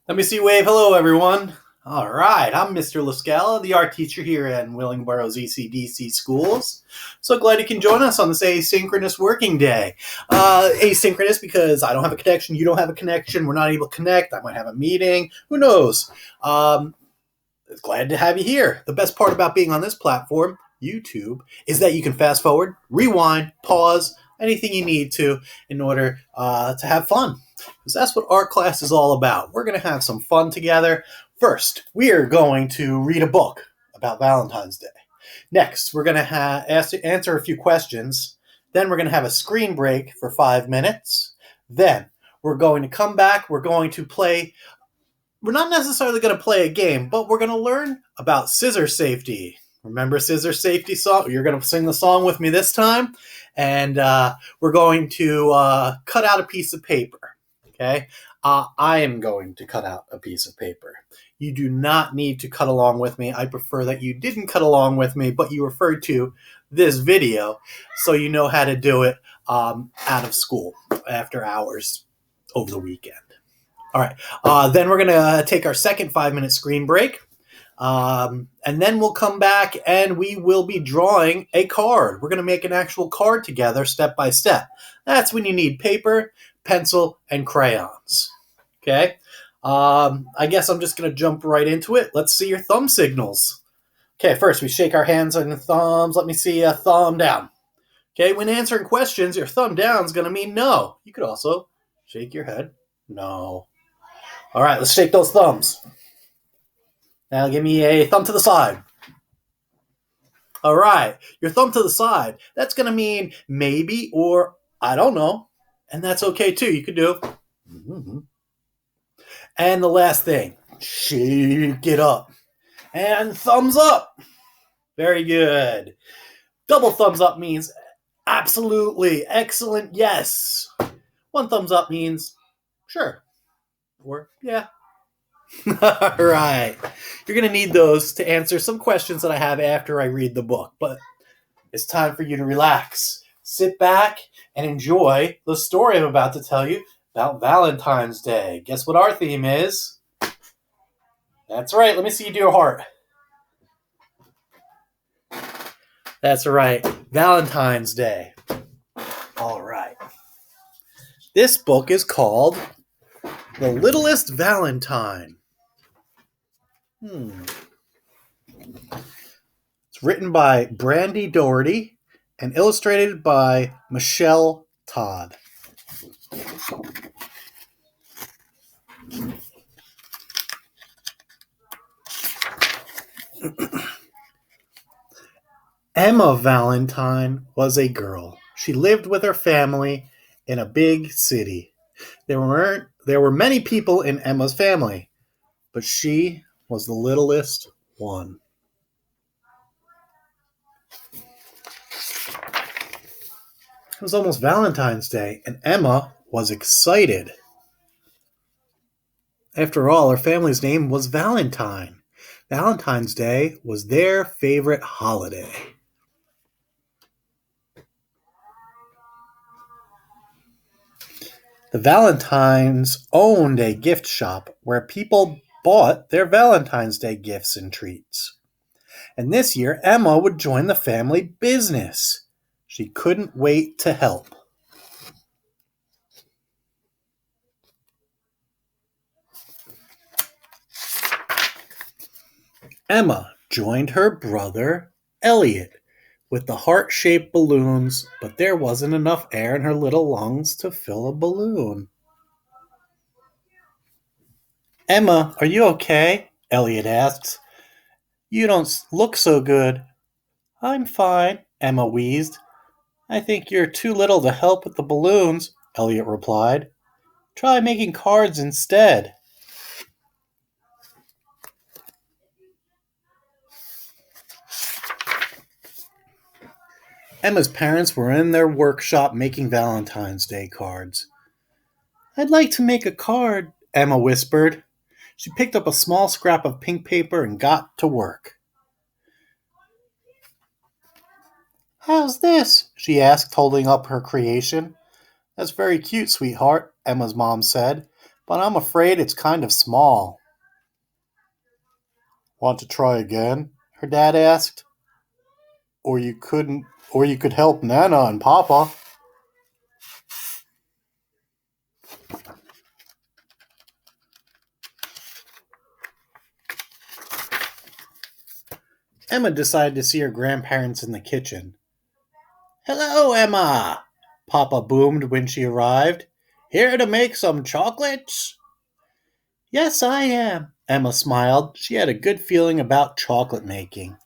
Let me see wave. Hello, everyone. All right, I'm Mr. Lascala, the art teacher here at Willingboro's ECDC schools. So glad you can join us on this asynchronous working day. Asynchronous because I don't have a connection, you don't have a connection, we're not able to connect, I might have a meeting, who knows? Glad to have you here. The best part about being on this platform, YouTube, is that you can fast forward, rewind, pause, anything you need to in order to have fun. Because that's what art class is all about. We're going to have some fun together. First, we are going to read a book about Valentine's Day. Next, we're going to answer a few questions. Then we're going to have a screen break for 5 minutes. Then we're going to come back. We're going to play. We're not necessarily going to play a game, but we're going to learn about scissor safety. Remember scissor safety song? You're going to sing the song with me this time. And we're going to cut out a piece of paper. Okay, I am going to cut out a piece of paper. You do not need to cut along with me. I prefer that you didn't cut along with me, but you referred to this video so you know how to do it out of school after hours over the weekend. All right, then we're going to take our second 5-minute screen break. And then we'll come back and we will be drawing a card. We're going to make an actual card together step by step. That's when you need paper, pencil, and crayons. Okay? I guess I'm just going to jump right into it. Let's see your thumb signals. Okay, first we shake our hands on the thumbs. Let me see a thumb down. Okay, when answering questions, your thumb down is going to mean no. You could also shake your head. No. All right, let's shake those thumbs. Now give me a thumb to the side. All right, your thumb to the side. That's going to mean maybe or I don't know. And that's okay too. You could do. Mm-hmm. And the last thing, shake it up. And thumbs up. Very good. Double thumbs up means absolutely, excellent, yes. One thumbs up means sure. Or yeah. All right. You're going to need those to answer some questions that I have after I read the book, but it's time for you to relax. Sit back and enjoy the story I'm about to tell you about Valentine's Day. Guess what our theme is? That's right. Let me see you do your heart. That's right. Valentine's Day. All right. This book is called The Littlest Valentine. It's written by Brandy Doherty and illustrated by Michelle Todd. Emma Valentine was a girl. She lived with her family in a big city. There were many people in Emma's family, but she was the littlest one. It was almost Valentine's Day, and Emma was excited. After all, her family's name was Valentine. Valentine's Day was their favorite holiday. The Valentines owned a gift shop where people bought their Valentine's Day gifts and treats. And this year, Emma would join the family business. She couldn't wait to help. Emma joined her brother, Elliot, with the heart-shaped balloons, but there wasn't enough air in her little lungs to fill a balloon. Emma, are you okay? Elliot asked. You don't look so good. I'm fine, Emma wheezed. I think you're too little to help with the balloons, Elliot replied. Try making cards instead. Emma's parents were in their workshop making Valentine's Day cards. I'd like to make a card, Emma whispered. She picked up a small scrap of pink paper and got to work. How's this? She asked, holding up her creation. That's very cute, sweetheart, Emma's mom said. but I'm afraid it's kind of small. Want to try again? Her dad asked. Or you couldn't, or you could help Nana and Papa. Emma decided to see her grandparents in the kitchen. Hello, Emma, Papa boomed when she arrived. Here to make some chocolates? Yes, I am, Emma smiled. She had a good feeling about chocolate making.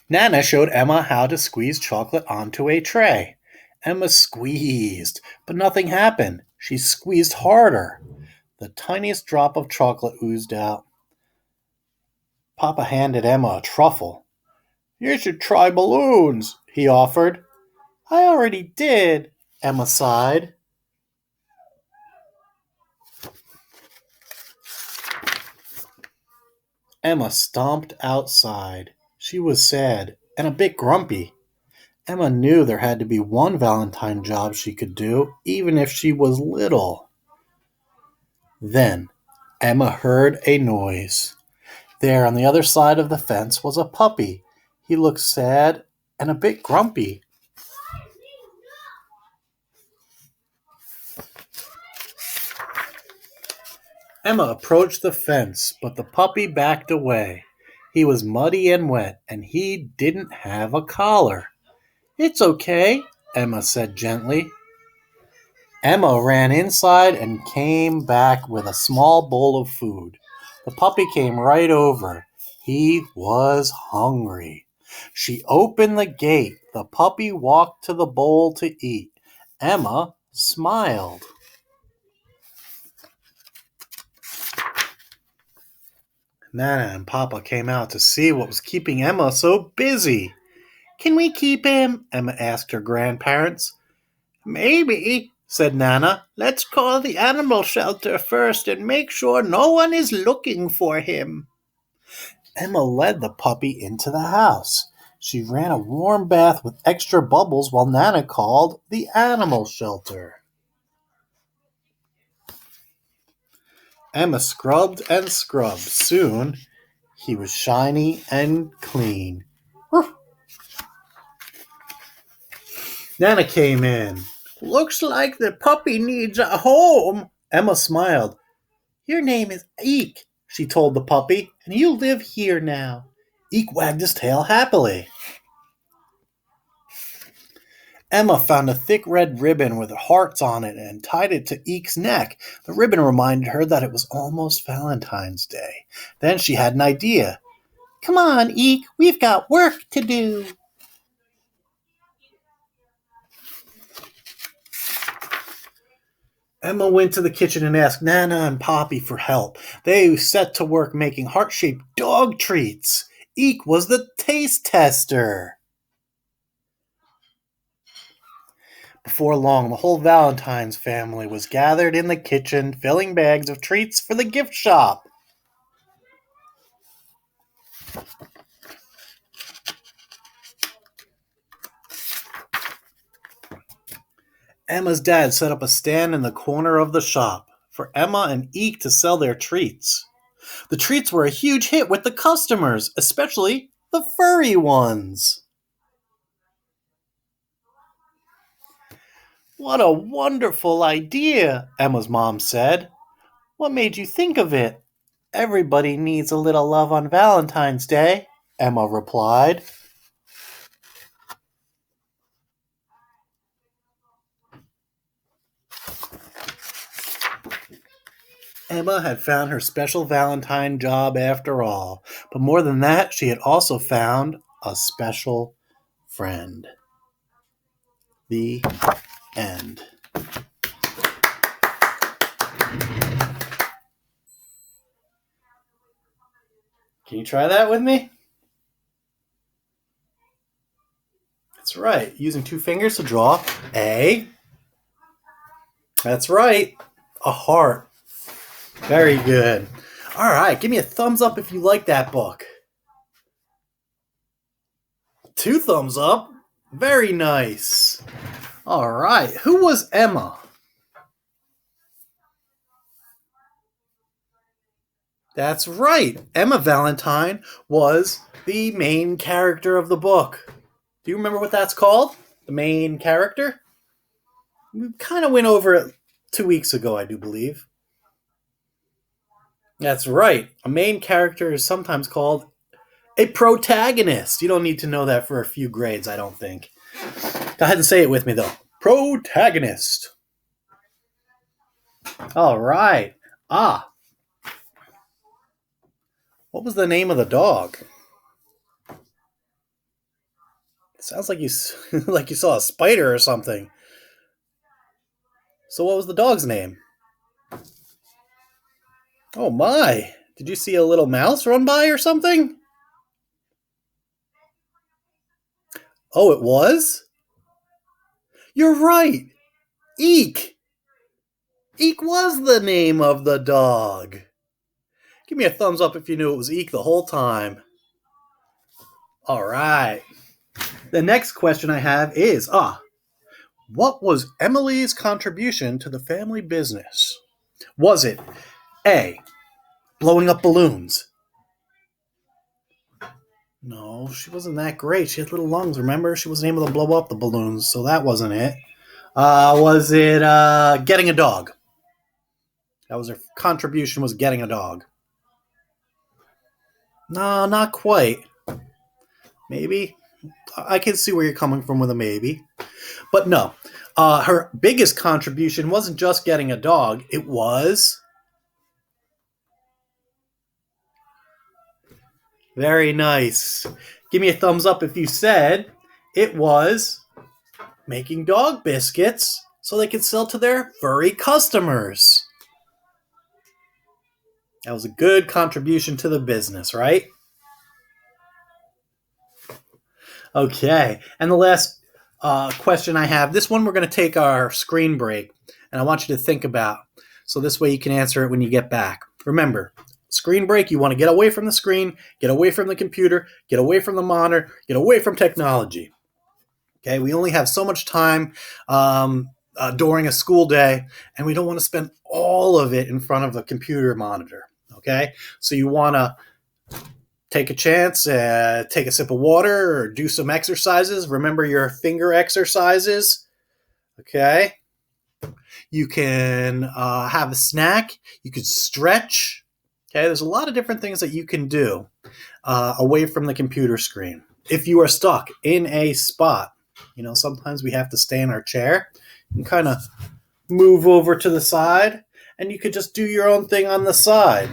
Nana showed Emma how to squeeze chocolate onto a tray. Emma squeezed, but nothing happened. She squeezed harder. The tiniest drop of chocolate oozed out. Papa handed Emma a truffle. You should try balloons, he offered. I already did, Emma sighed. Emma stomped outside. She was sad and a bit grumpy. Emma knew there had to be one Valentine job she could do, even if she was little. Then Emma heard a noise. There on the other side of the fence was a puppy. He looked sad and a bit grumpy. Emma approached the fence, but the puppy backed away. He was muddy and wet, and he didn't have a collar. It's okay, Emma said gently. Emma ran inside and came back with a small bowl of food. The puppy came right over. He was hungry. She opened the gate. The puppy walked to the bowl to eat. Emma smiled. Nana and Papa came out to see what was keeping Emma so busy. Can we keep him? Emma asked her grandparents. Maybe, said Nana. Let's call the animal shelter first and make sure no one is looking for him. Emma led the puppy into the house. She ran a warm bath with extra bubbles while Nana called the animal shelter. Emma scrubbed and scrubbed. Soon, he was shiny and clean. Nana came in. Looks like the puppy needs a home. Emma smiled. Your name is Eek, she told the puppy, and you live here now. Eek wagged his tail happily. Emma found a thick red ribbon with hearts on it and tied it to Eek's neck. The ribbon reminded her that it was almost Valentine's Day. Then she had an idea. Come on, Eek, we've got work to do. Emma went to the kitchen and asked Nana and Poppy for help. They set to work making heart-shaped dog treats. Eek was the taste tester. Before long, the whole Valentine's family was gathered in the kitchen, filling bags of treats for the gift shop. Emma's dad set up a stand in the corner of the shop for Emma and Eek to sell their treats. The treats were a huge hit with the customers, especially the furry ones. What a wonderful idea, Emma's mom said. What made you think of it? Everybody needs a little love on Valentine's Day, Emma replied. Emma had found her special Valentine job after all, but more than that, she had also found a special friend. The end. Can you try that with me? That's right. Using 2 fingers to draw a... That's right. A heart. Very good. All right. Give me a thumbs up if you like that book. 2 thumbs up. Very nice. All right. Who was Emma? That's right. Emma Valentine was the main character of the book. Do you remember what that's called? The main character? We kind of went over it 2 weeks ago, I do believe. That's right. A main character is sometimes called a protagonist. You don't need to know that for a few grades, I don't think. Go ahead and say it with me, though. Protagonist. All right. Ah, what was the name of the dog? It sounds like you like you saw a spider or something. So what was the dog's name? Oh my. Did you see a little mouse run by or something? Oh, it was? You're right. Eek. Eek was the name of the dog. Give me a thumbs up if you knew it was Eek the whole time. All right. The next question I have is what was Emily's contribution to the family business? Was it A, blowing up balloons? No, she wasn't that great. She had little lungs, remember? She wasn't able to blow up the balloons, so that wasn't it. Was it getting a dog? That was her contribution, was getting a dog. No, not quite. Maybe. I can see where you're coming from with a maybe. But no. Her biggest contribution wasn't just getting a dog, it was. Very nice. Give me a thumbs up if you said it was making dog biscuits so they could sell to their furry customers. That was a good contribution to the business, right? Okay. And the last question I have, this one we're going to take our screen break, and I want you to think about. So this way you can answer it when you get back. Remember, screen break, you want to get away from the screen, get away from the computer, get away from the monitor, get away from technology. Okay, we only have so much time during a school day, and we don't want to spend all of it in front of a computer monitor. Okay, so you want to take a chance, take a sip of water, or do some exercises. Remember your finger exercises. Okay, you can have a snack. You can stretch. Okay, there's a lot of different things that you can do away from the computer screen. If you are stuck in a spot, sometimes we have to stay in our chair and kind of move over to the side, and you could just do your own thing on the side.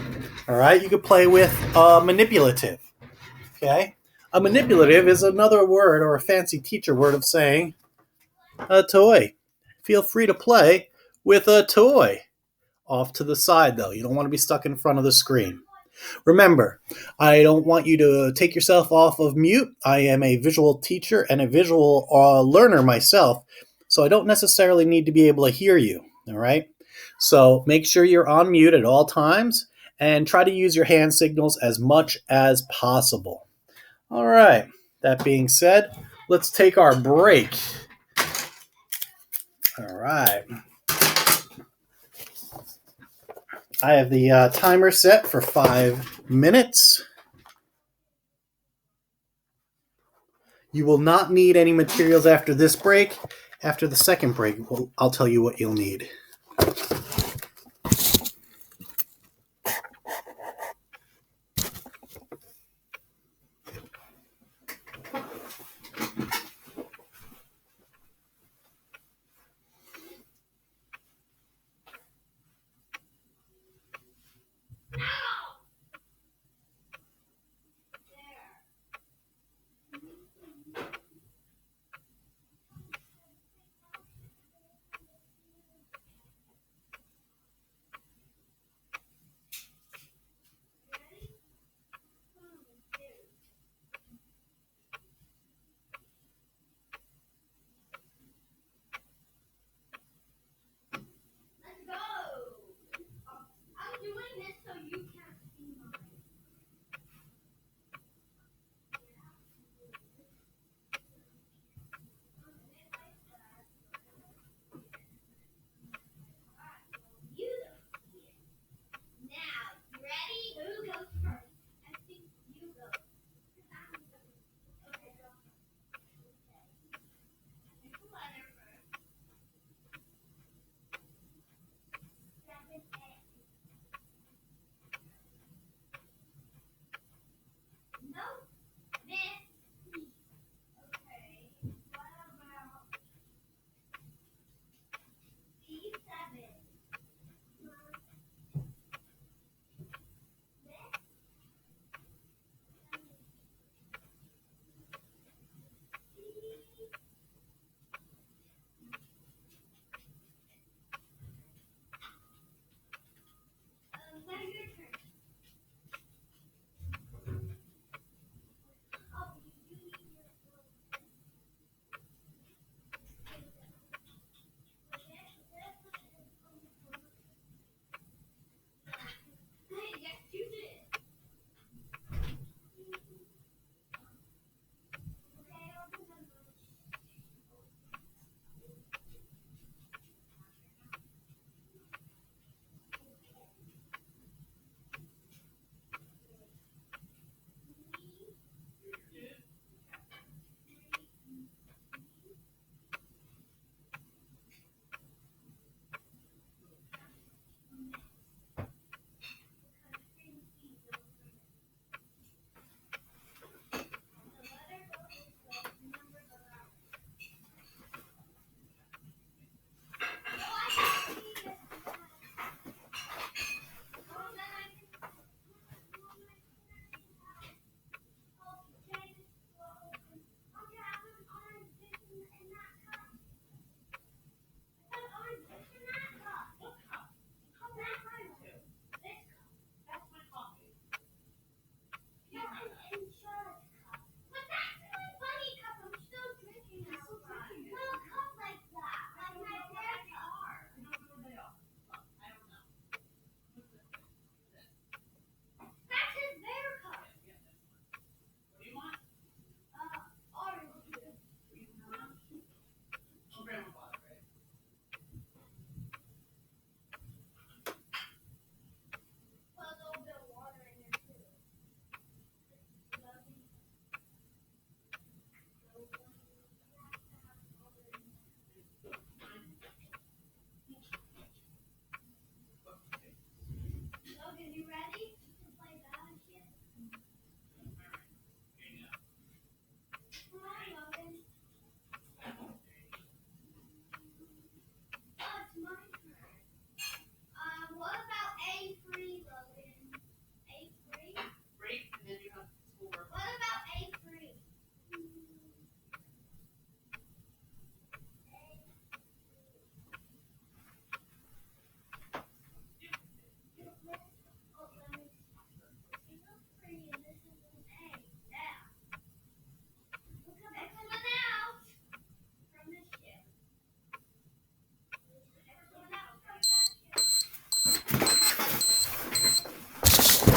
All right, you could play with manipulative. Okay, a manipulative is another word or a fancy teacher word of saying a toy. Feel free to play with a toy. Off to the side, though. You don't want to be stuck in front of the screen. Remember, I don't want you to take yourself off of mute. I am a visual teacher and a visual learner myself, so I don't necessarily need to be able to hear you, all right? So make sure you're on mute at all times and try to use your hand signals as much as possible. All right, that being said, let's take our break. All right. I have the timer set for 5 minutes. You will not need any materials after this break. After the second break, I'll tell you what you'll need.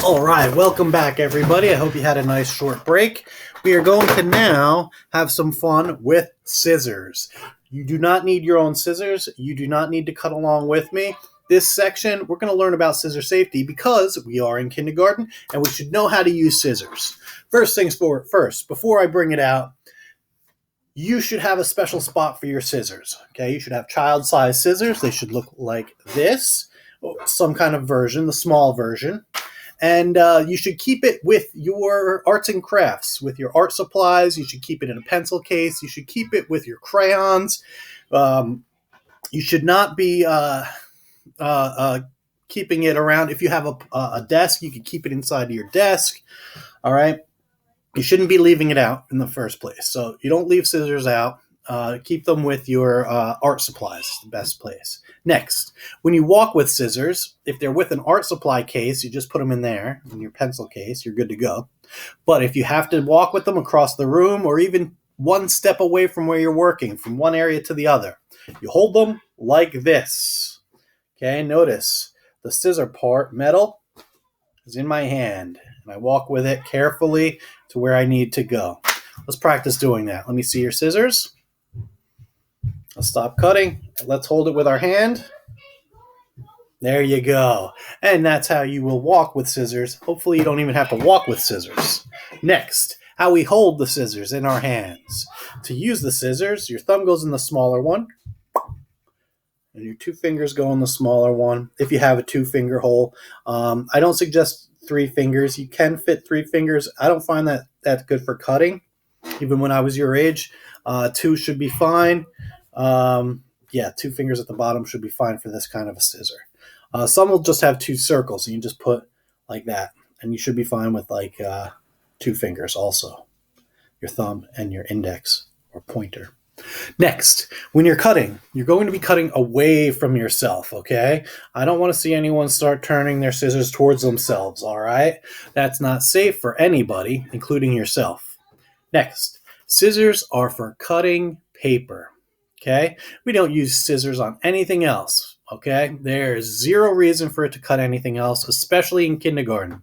All right, welcome back, everybody. I hope you had a nice short break. We are going to now have some fun with scissors. You do not need your own scissors. You do not need to cut along with me. This section, we're going to learn about scissor safety because we are in kindergarten and we should know how to use scissors. First things first, before I bring it out, you should have a special spot for your scissors. Okay, you should have child-sized scissors. They should look like this, some kind of version, the small version. And you should keep it with your arts and crafts, with your art supplies. You should keep it in a pencil case. You should keep it with your crayons. You should not be keeping it around. If you have a desk, you could keep it inside of your desk. All right. You shouldn't be leaving it out in the first place. So you don't leave scissors out. Keep them with your art supplies. It's the best place. Next, when you walk with scissors, if they're with an art supply case, you just put them in there, in your pencil case, you're good to go. But if you have to walk with them across the room or even one step away from where you're working, from one area to the other, you hold them like this. Okay, notice the scissor part, metal, is in my hand. And I walk with it carefully to where I need to go. Let's practice doing that. Let me see your scissors. I'll stop cutting. Let's hold it with our hand. There you go. And that's how you will walk with scissors. Hopefully you don't even have to walk with scissors. Next, how we hold the scissors in our hands. To use the scissors, your thumb goes in the smaller one. And your two fingers go in the smaller one. If you have a 2-finger hole. I don't suggest 3 fingers. You can fit 3 fingers. I don't find that that's good for cutting. Even when I was your age, 2 should be fine. 2 fingers at the bottom should be fine for this kind of a scissor. Some will just have 2 circles, and you just put like that, and you should be fine with like 2 fingers also, your thumb and your index or pointer. Next, when you're cutting, you're going to be cutting away from yourself, okay? I don't want to see anyone start turning their scissors towards themselves, all right? That's not safe for anybody, including yourself. Next, scissors are for cutting paper. Okay, we don't use scissors on anything else. Okay, there's zero reason for it to cut anything else, especially in kindergarten.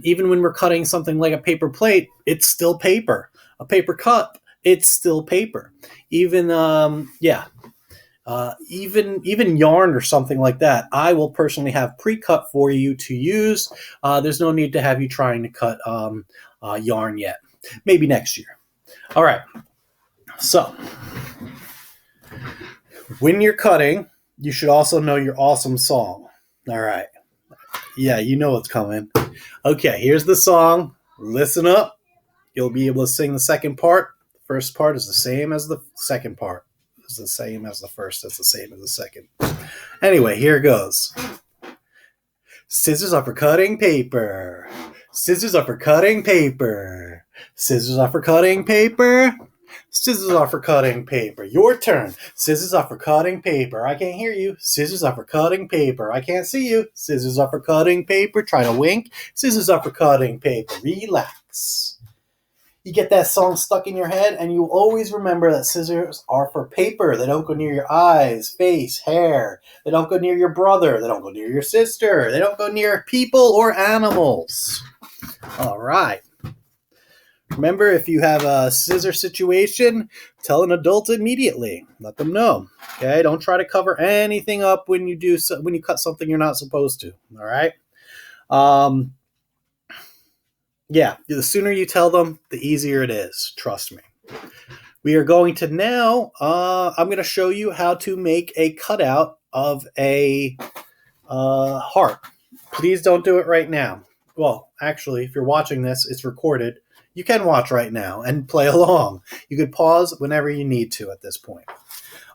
Even when we're cutting something like a paper plate, it's still paper. A paper cup, it's still paper. Even even yarn or something like that, I will personally have pre-cut for you to use. There's no need to have you trying to cut yarn yet. Maybe next year. All right. So, when you're cutting, you should also know your awesome song. All right. Yeah, you know what's coming. Okay, here's the song. Listen up. You'll be able to sing the second part. The first part is the same as the second part. It's the same as the first. It's the same as the second. Anyway, here it goes. Scissors are for cutting paper. Scissors are for cutting paper. Scissors are for cutting paper. Scissors are for cutting paper. Your turn. Scissors are for cutting paper. I can't hear you. Scissors are for cutting paper. I can't see you. Scissors are for cutting paper. Try to wink. Scissors are for cutting paper. Relax. You get that song stuck in your head, and you always remember that scissors are for paper. They don't go near your eyes, face, hair. They don't go near your brother. They don't go near your sister. They don't go near people or animals. All right. Remember, if you have a scissor situation, tell an adult immediately. Let them know. Okay, don't try to cover anything up when you cut something you're not supposed to. All right. The sooner you tell them, the easier it is. Trust me. We are going to now. I'm going to show you how to make a cutout of a heart. Please don't do it right now. Well, actually, if you're watching this, it's recorded. You can watch right now and play along. You could pause whenever you need to at this point.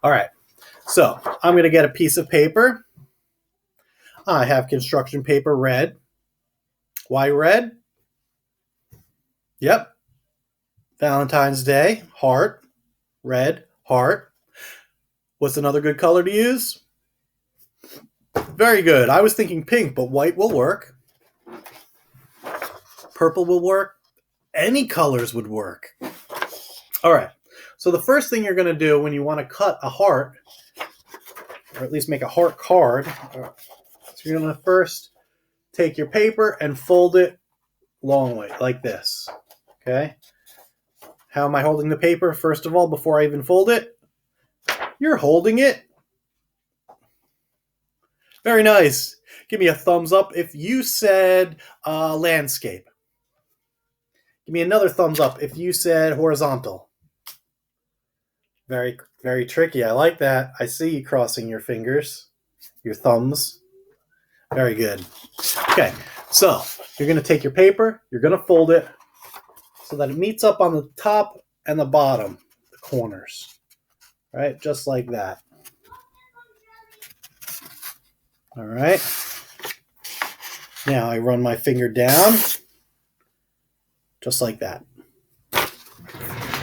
All right. So I'm going to get a piece of paper. I have construction paper red. Why red? Yep. Valentine's Day, heart, red, heart. What's another good color to use? Very good. I was thinking pink, but white will work. Purple will work. Any colors would work. All right. So the first thing you're going to do when you want to cut a heart, or at least make a heart card, so you're going to first take your paper and fold it long way, like this. Okay? How am I holding the paper? First of all, before I even fold it, you're holding it. Very nice. Give me a thumbs up if you said landscape. Give me another thumbs up if you said horizontal. Very, very tricky. I like that. I see you crossing your fingers, your thumbs. Very good. Okay, so you're going to take your paper, you're going to fold it so that it meets up on the top and the bottom, the corners, right? Just like that. All right. Now I run my finger down, just like that.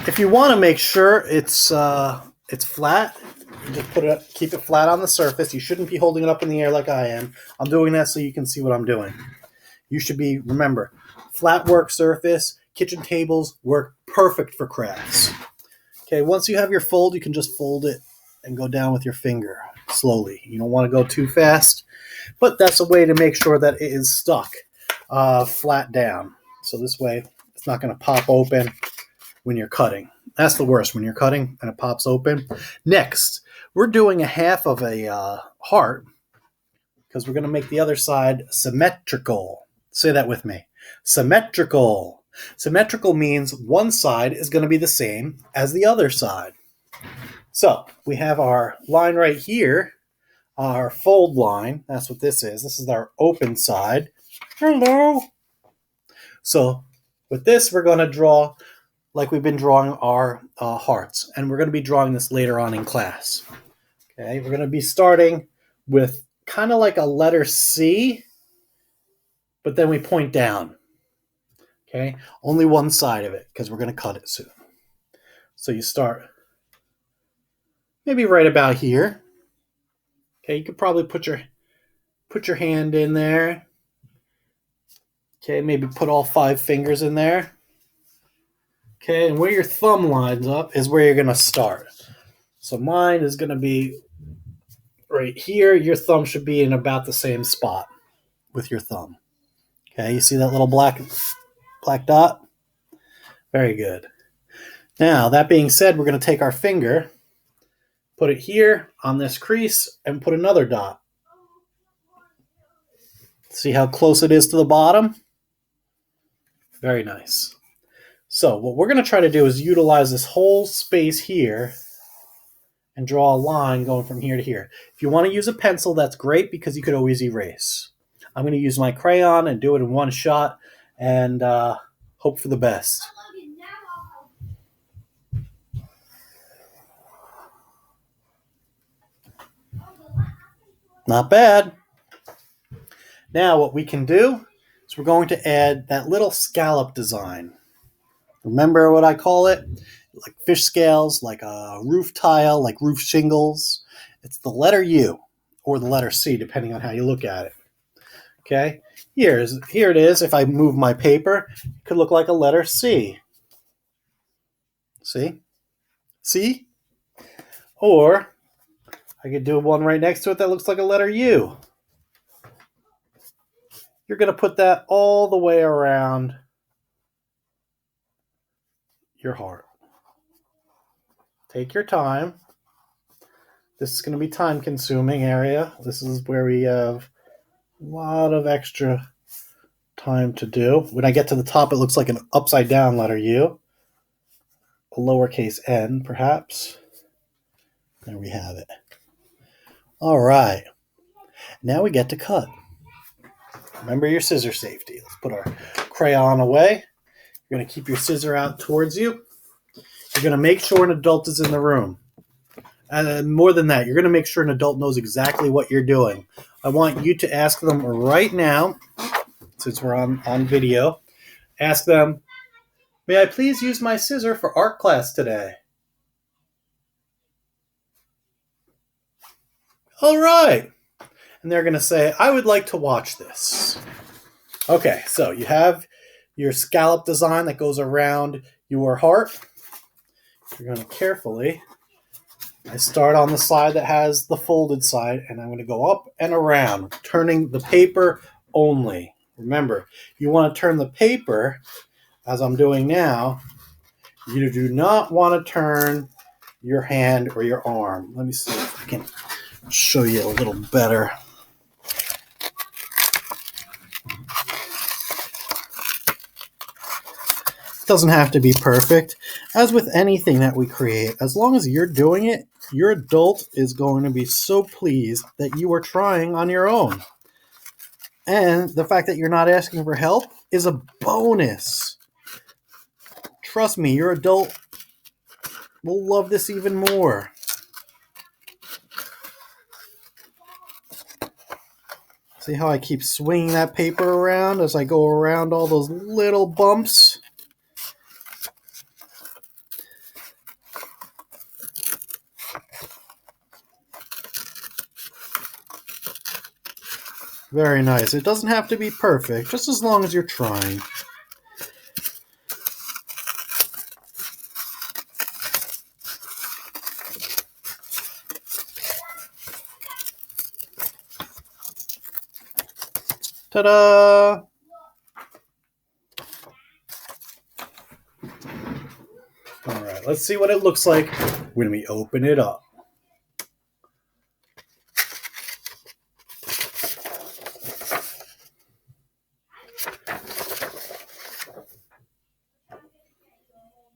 If you want to make sure it's flat, you just keep it flat on the surface. You shouldn't be holding it up in the air like I am. I'm doing that so you can see what I'm doing. You should be, remember, flat work surface, kitchen tables work perfect for crafts. Okay, once you have your fold, you can just fold it and go down with your finger slowly. You don't want to go too fast, but that's a way to make sure that it is stuck flat down. So this way, it's not going to pop open when you're cutting. That's the worst, when you're cutting and it pops open. Next, we're doing a half of a heart because we're going to make the other side symmetrical. Say that with me. Symmetrical. Symmetrical means one side is going to be the same as the other side. So we have our line right here, our fold line. That's what this is. This is our open side. Hello. So with this, we're going to draw like we've been drawing our hearts. And we're going to be drawing this later on in class. Okay, we're going to be starting with kind of like a letter C, but then we point down. Okay, only one side of it because we're going to cut it soon. So you start maybe right about here. Okay, you could probably put your hand in there. Okay, maybe put all 5 fingers in there. Okay, and where your thumb lines up is where you're going to start. So mine is going to be right here. Your thumb should be in about the same spot with your thumb. Okay, you see that little black dot? Very good. Now, that being said, we're going to take our finger, put it here on this crease, and put another dot. See how close it is to the bottom? Very nice. So what we're going to try to do is utilize this whole space here and draw a line going from here to here. If you want to use a pencil, that's great because you could always erase. I'm going to use my crayon and do it in one shot and hope for the best. Not bad. Now what we can do is we're going to add that little scallop design. Remember what I call it? Like fish scales, like a roof tile, like roof shingles. It's the letter U or the letter C, depending on how you look at it. Okay, here it is. If I move my paper, it could look like a letter C. See? See? Or I could do one right next to it that looks like a letter U. You're going to put that all the way around your heart. Take your time. This is going to be time-consuming area. This is where we have a lot of extra time to do. When I get to the top, it looks like an upside-down letter U. A lowercase n, perhaps. There we have it. All right. Now we get to cut. Remember your scissor safety. Let's put our crayon away. You're going to keep your scissor out towards you. You're going to make sure an adult is in the room. And more than that, you're going to make sure an adult knows exactly what you're doing. I want you to ask them right now, since we're on video, ask them, may I please use my scissor for art class today? All right. And they're going to say, I would like to watch this. Okay, so you have your scallop design that goes around your heart. You're going to carefully, I start on the side that has the folded side, and I'm going to go up and around, turning the paper only. Remember, you want to turn the paper, as I'm doing now. You do not want to turn your hand or your arm. Let me see if I can show you a little better. It doesn't have to be perfect. As with anything that we create, as long as you're doing it, your adult is going to be so pleased that you are trying on your own. And the fact that you're not asking for help is a bonus. Trust me, your adult will love this even more. See how I keep swinging that paper around as I go around all those little bumps? Very nice. It doesn't have to be perfect, just as long as you're trying. Ta-da! All right, let's see what it looks like when we open it up.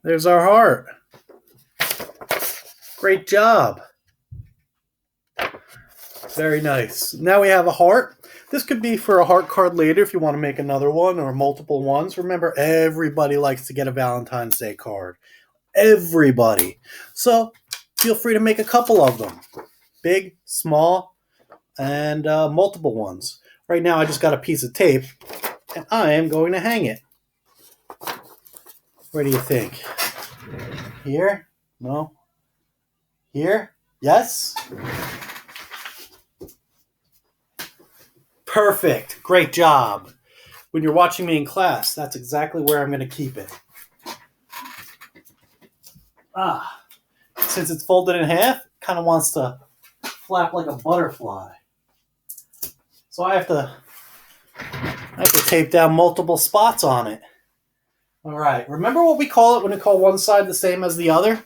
There's our heart. Great job. Very nice. Now we have a heart. This could be for a heart card later if you want to make another one or multiple ones. Remember, everybody likes to get a Valentine's Day card. Everybody. So feel free to make a couple of them. Big, small, and multiple ones. Right now I just got a piece of tape and I am going to hang it. Where do you think? Here? No? Here? Yes? Perfect. Great job. When you're watching me in class, that's exactly where I'm going to keep it. Since it's folded in half, it kind of wants to flap like a butterfly. So I have to tape down multiple spots on it. All right. Remember what we call it when we call one side the same as the other?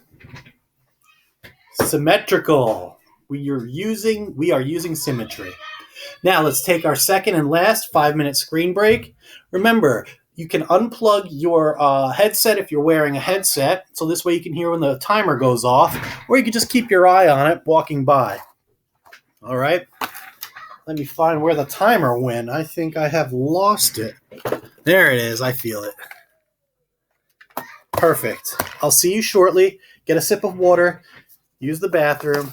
Symmetrical. We are using symmetry. Now let's take our second and last 5-minute screen break. Remember, you can unplug your headset if you're wearing a headset, so this way you can hear when the timer goes off, or you can just keep your eye on it walking by. All right. Let me find where the timer went. I think I have lost it. There it is. I feel it. Perfect. I'll see you shortly. Get a sip of water. Use the bathroom.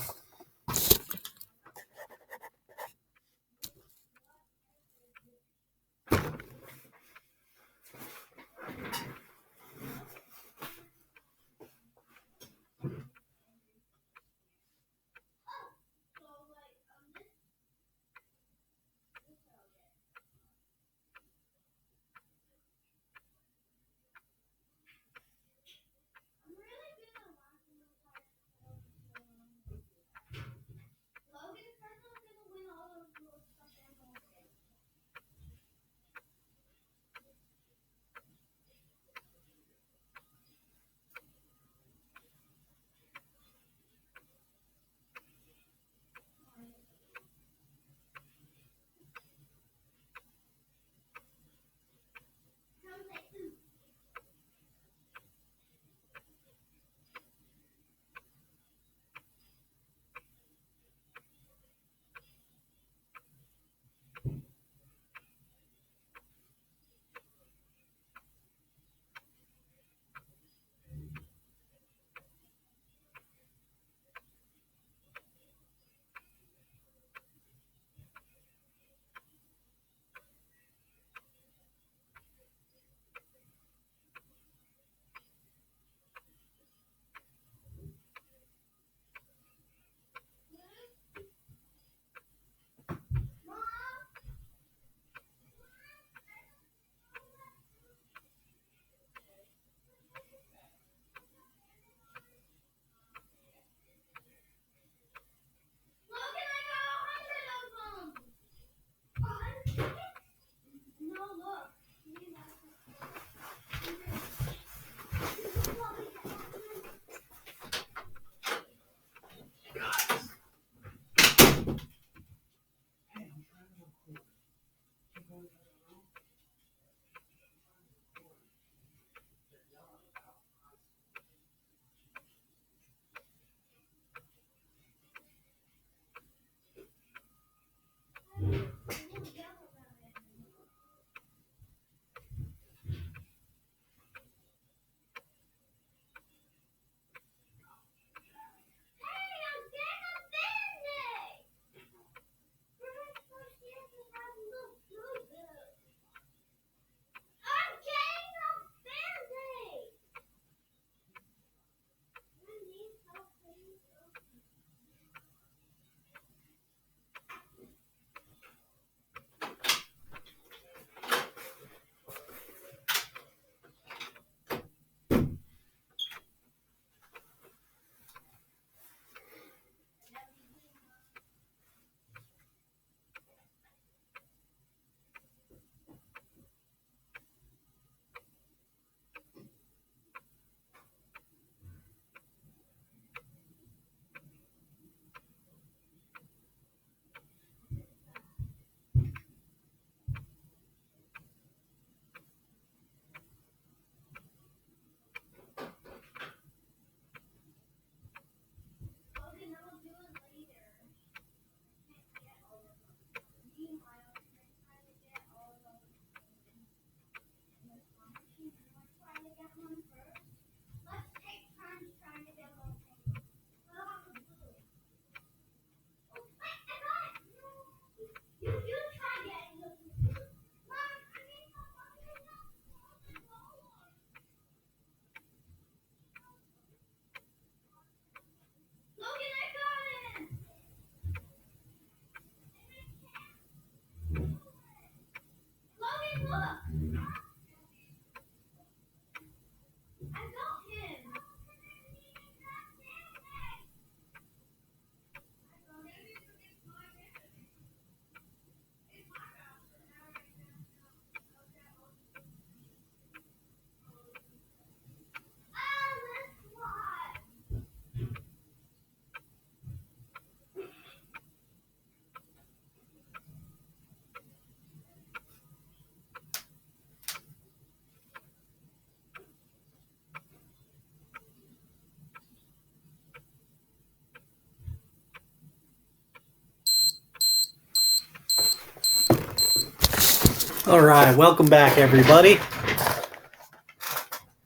All right, welcome back, everybody.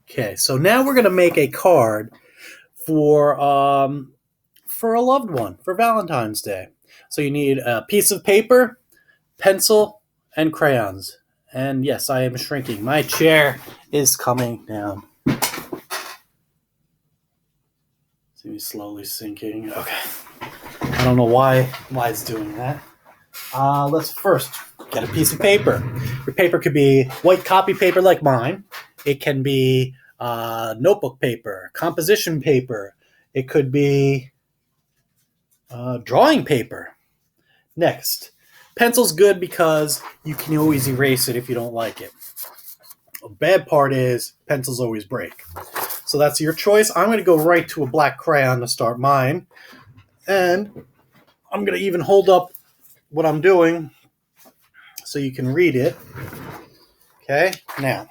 Okay, so now we're going to make a card for a loved one for Valentine's Day. So you need a piece of paper, pencil, and crayons. And yes, I am shrinking. My chair is coming down. See me slowly sinking. Okay. I don't know why it's doing that. Let's first get a piece of paper. Your paper could be white copy paper like mine. It can be notebook paper, composition paper. It could be drawing paper. Next, pencil's good because you can always erase it if you don't like it. The bad part is pencils always break. So that's your choice. I'm going to go right to a black crayon to start mine. And I'm going to even hold up what I'm doing so you can read it. Okay, now,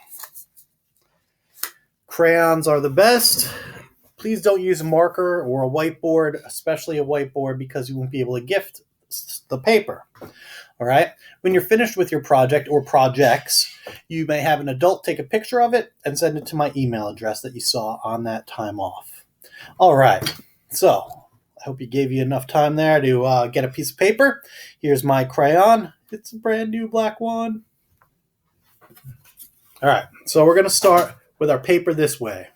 crayons are the best. Please don't use a marker or a whiteboard, especially a whiteboard, because you won't be able to gift the paper. All right, when you're finished with your project or projects, you may have an adult take a picture of it and send it to my email address that you saw on that time off. All right, so I hope you gave you enough time there to get a piece of paper. Here's my crayon. It's a brand new black one. All right, so we're going to start with our paper this way.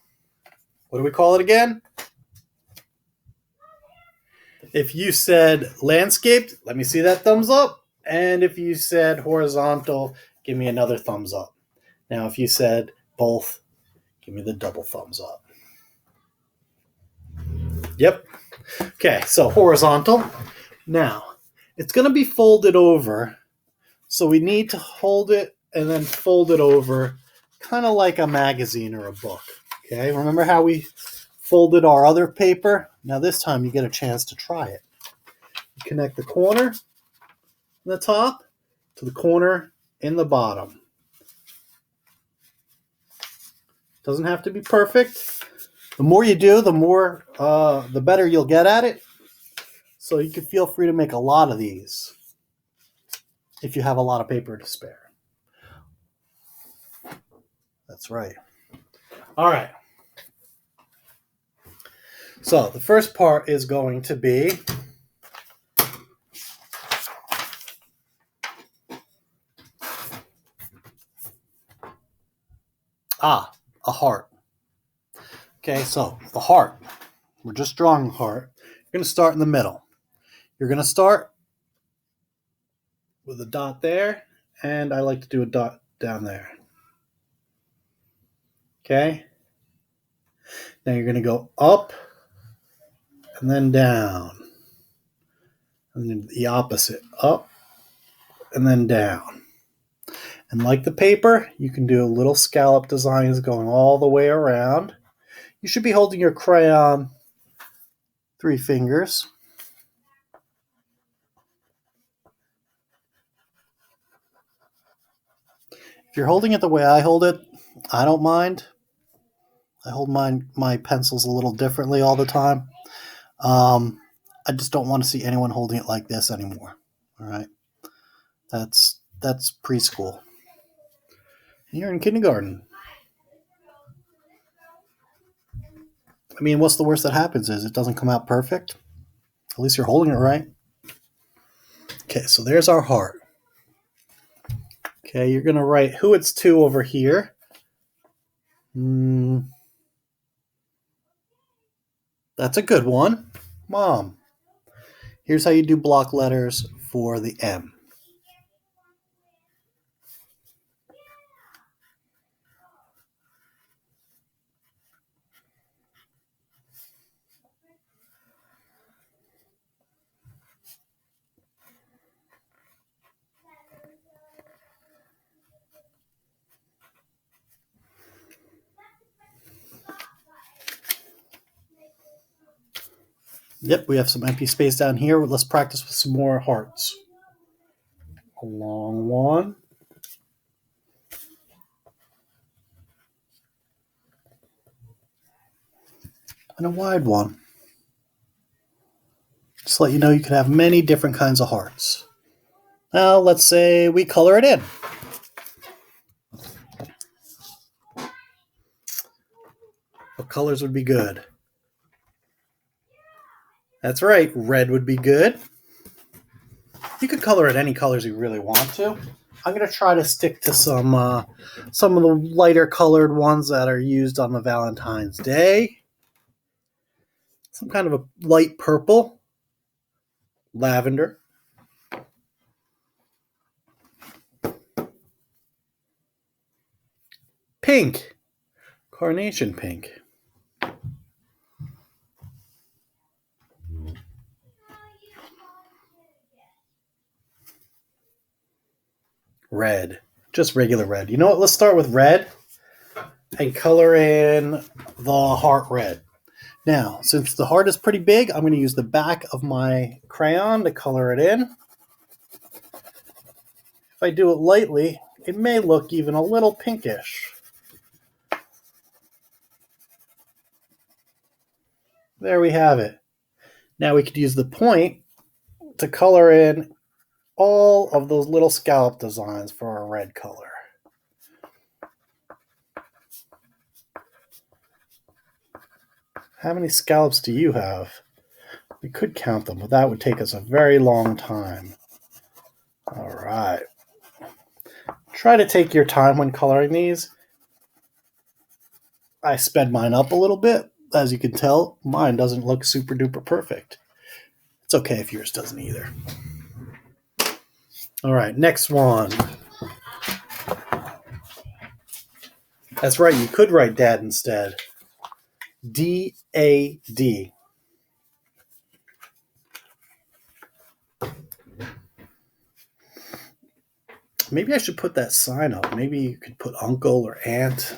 What do we call it again? If you said landscaped, let me see that thumbs up. And if you said horizontal, give me another thumbs up. Now, if you said both, give me the double thumbs up. Yep. Okay, so horizontal. Now, it's going to be folded over, so we need to hold it and then fold it over, kind of like a magazine or a book. Okay, remember how we folded our other paper? Now this time you get a chance to try it. You connect the corner in the top to the corner in the bottom. Doesn't have to be perfect. The more you do, the better you'll get at it. So you can feel free to make a lot of these if you have a lot of paper to spare. That's right. All right. So the first part is going to be a heart. Okay, so the heart. We're just drawing the heart. You're going to start in the middle. You're going to start with a dot there, and I like to do a dot down there. Okay? Now you're going to go up and then down. And then the opposite, up and then down. And like the paper, you can do little scallop designs going all the way around. You should be holding your crayon 3 fingers. If you're holding it the way I hold it, I don't mind. I hold my pencils a little differently all the time. I just don't want to see anyone holding it like this anymore. All right, that's preschool. You're in kindergarten. I mean, what's the worst that happens is it doesn't come out perfect. At least you're holding it right. Okay, so there's our heart. Okay, you're going to write who it's to over here. That's a good one. Mom. Here's how you do block letters for the M. Yep, we have some empty space down here. Let's practice with some more hearts. A long one. And a wide one. Just to let you know you can have many different kinds of hearts. Now, let's say we color it in. What colors would be good? That's right, red would be good. You could color it any colors you really want to. I'm going to try to stick to some of the lighter colored ones that are used on the Valentine's Day. Some kind of a light purple, lavender, pink, carnation pink, red, just regular red. You know what? Let's start with red and color in the heart red. Now, since the heart is pretty big, I'm going to use the back of my crayon to color it in. If I do it lightly, it may look even a little pinkish. There we have it. Now we could use the point to color in all of those little scallop designs for our red color. How many scallops do you have? We could count them, but that would take us a very long time. All right. Try to take your time when coloring these. I sped mine up a little bit. As you can tell, mine doesn't look super duper perfect. It's okay if yours doesn't either. All right, next one. That's right, you could write dad instead. D-A-D. Maybe I should put that sign up. Maybe you could put uncle or aunt.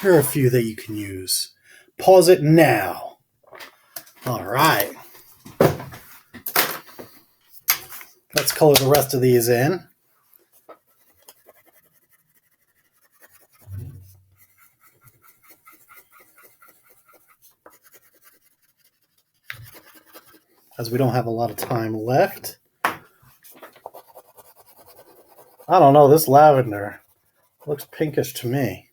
Here are a few that you can use. Pause it now. All right. Let's color the rest of these in. As we don't have a lot of time left. I don't know, this lavender looks pinkish to me.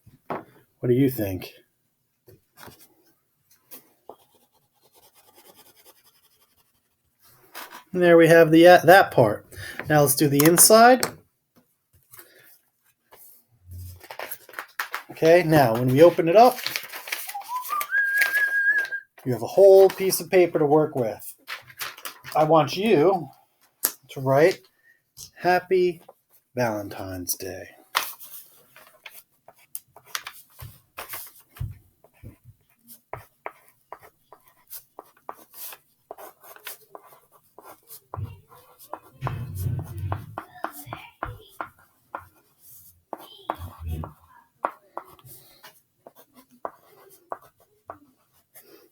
What do you think? And there we have that part. Now let's do the inside. Okay, now when we open it up, you have a whole piece of paper to work with. I want you to write Happy Valentine's Day.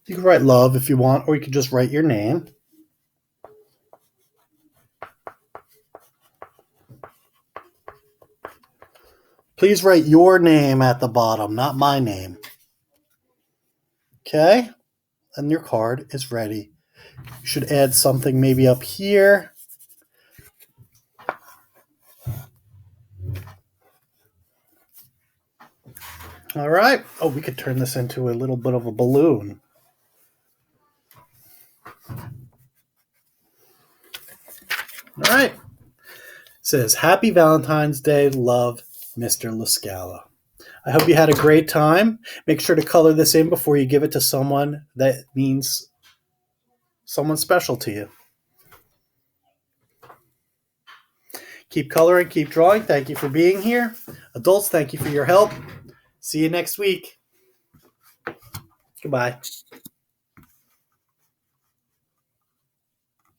You can write love if you want, or you could just write your name. Please write your name at the bottom, not my name. Okay? And your card is ready. You should add something maybe up here. All right. Oh, we could turn this into a little bit of a balloon. All right. It says, Happy Valentine's Day, love, Mr. LaScala. I hope you had a great time. Make sure to color this in before you give it to someone that means someone special to you. Keep coloring, keep drawing. Thank you for being here. Adults, thank you for your help. See you next week. Goodbye.